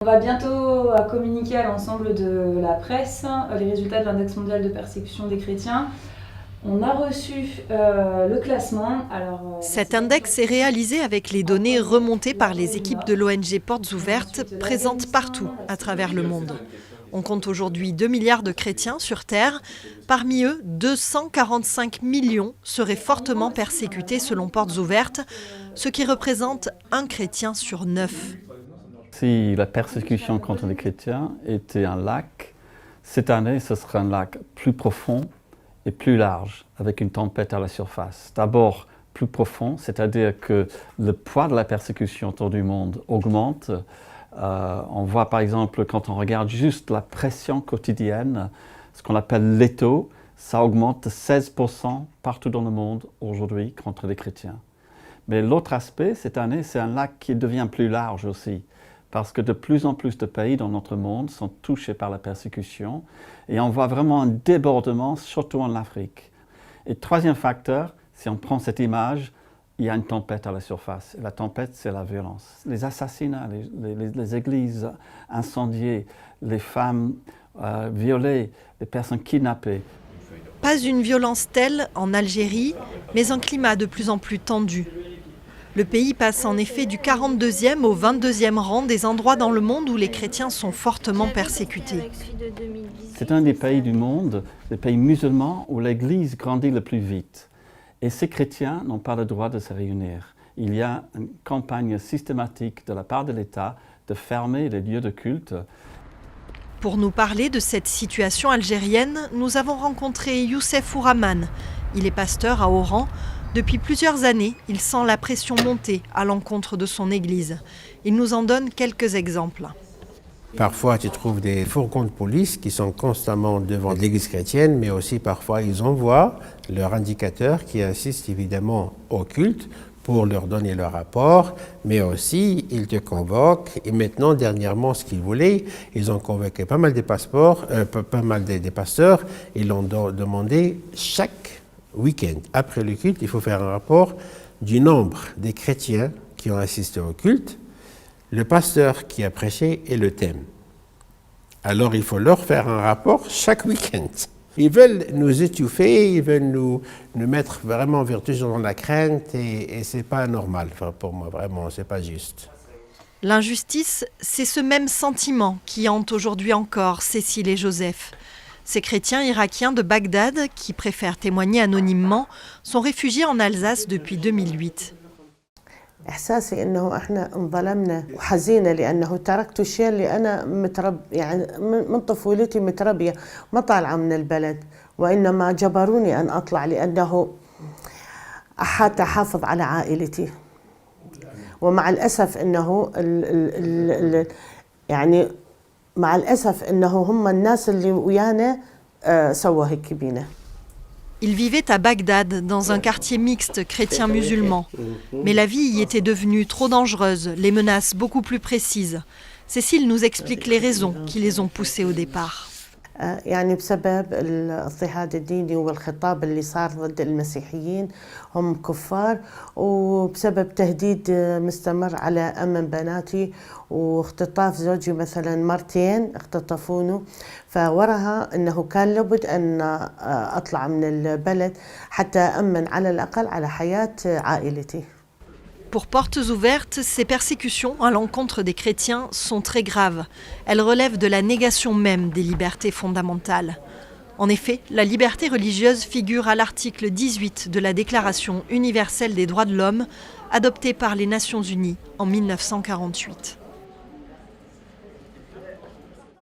On va bientôt communiquer à l'ensemble de la presse les résultats de l'index mondial de persécution des chrétiens. On a reçu le classement. Cet index est réalisé avec les données remontées par les équipes de l'ONG Portes Ouvertes, présentes partout à travers le monde. On compte aujourd'hui 2 milliards de chrétiens sur Terre. Parmi eux, 245 millions seraient fortement persécutés selon Portes Ouvertes, ce qui représente un chrétien sur 9. Si la persécution contre les chrétiens était un lac, cette année, ce sera un lac plus profond et plus large, avec une tempête à la surface. D'abord, plus profond, c'est-à-dire que le poids de la persécution autour du monde augmente. On voit par exemple, quand on regarde juste la pression quotidienne, ce qu'on appelle l'étau, ça augmente de 16% partout dans le monde aujourd'hui contre les chrétiens. Mais l'autre aspect, cette année, c'est un lac qui devient plus large aussi, parce que de plus en plus de pays dans notre monde sont touchés par la persécution et on voit vraiment un débordement, surtout en Afrique. Et troisième facteur, si on prend cette image, il y a une tempête à la surface. Et la tempête, c'est la violence. Les assassinats, les églises incendiées, les femmes violées, les personnes kidnappées. Pas une violence telle en Algérie, mais un climat de plus en plus tendu. Le pays passe en effet du 42e au 22e rang des endroits dans le monde où les chrétiens sont fortement persécutés. C'est un des pays du monde, des pays musulmans, où l'Église grandit le plus vite. Et ces chrétiens n'ont pas le droit de se réunir. Il y a une campagne systématique de la part de l'État de fermer les lieux de culte. Pour nous parler de cette situation algérienne, nous avons rencontré Youssef Ouraman. Il est pasteur à Oran. Depuis plusieurs années, il sent la pression monter à l'encontre de son église. Il nous en donne quelques exemples. Parfois, tu trouves des fourgons de police qui sont constamment devant l'église chrétienne, mais aussi parfois ils envoient leurs indicateurs qui assistent évidemment au culte pour leur donner leur rapport, mais aussi ils te convoquent. Et maintenant, dernièrement, ce qu'ils voulaient, ils ont convoqué pas mal des pasteurs, ils l'ont demandé chaque week-end. Après le culte, il faut faire un rapport du nombre des chrétiens qui ont assisté au culte, le pasteur qui a prêché et le thème. Alors il faut leur faire un rapport chaque week-end. Ils veulent nous étouffer, ils veulent nous mettre vraiment vertueux dans la crainte et c'est pas normal. Enfin, pour moi, vraiment, c'est pas juste. L'injustice, c'est ce même sentiment qui hante aujourd'hui encore Cécile et Joseph. Ces chrétiens irakiens de Bagdad, qui préfèrent témoigner anonymement, sont réfugiés en Alsace depuis 2008. إحساسي إنه إحنا انظلمنا وحزينة لأنه تركت الشيء اللي أنا يعني من طفولتي متربية ما طالعة من البلد وإنما جبروني أن أطلع لأنه حتى أحافظ على عائلتي ومع الأسف إنه يعني مع الأسف إنه هم الناس اللي ويانا سووا هيك بينا. Ils vivaient à Bagdad, dans un quartier mixte chrétien-musulman. Mais la vie y était devenue trop dangereuse, les menaces beaucoup plus précises. Cécile nous explique les raisons qui les ont poussés au départ. يعني بسبب الاضطهاد الديني والخطاب اللي صار ضد المسيحيين هم كفار وبسبب تهديد مستمر على أمن بناتي واختطاف زوجي مثلا مرتين اختطفونه فوراها أنه كان لابد أن أطلع من البلد حتى أمن على الأقل على حياة عائلتي. Pour Portes Ouvertes, ces persécutions à l'encontre des chrétiens sont très graves. Elles relèvent de la négation même des libertés fondamentales. En effet, la liberté religieuse figure à l'article 18 de la Déclaration universelle des droits de l'homme, adoptée par les Nations Unies en 1948.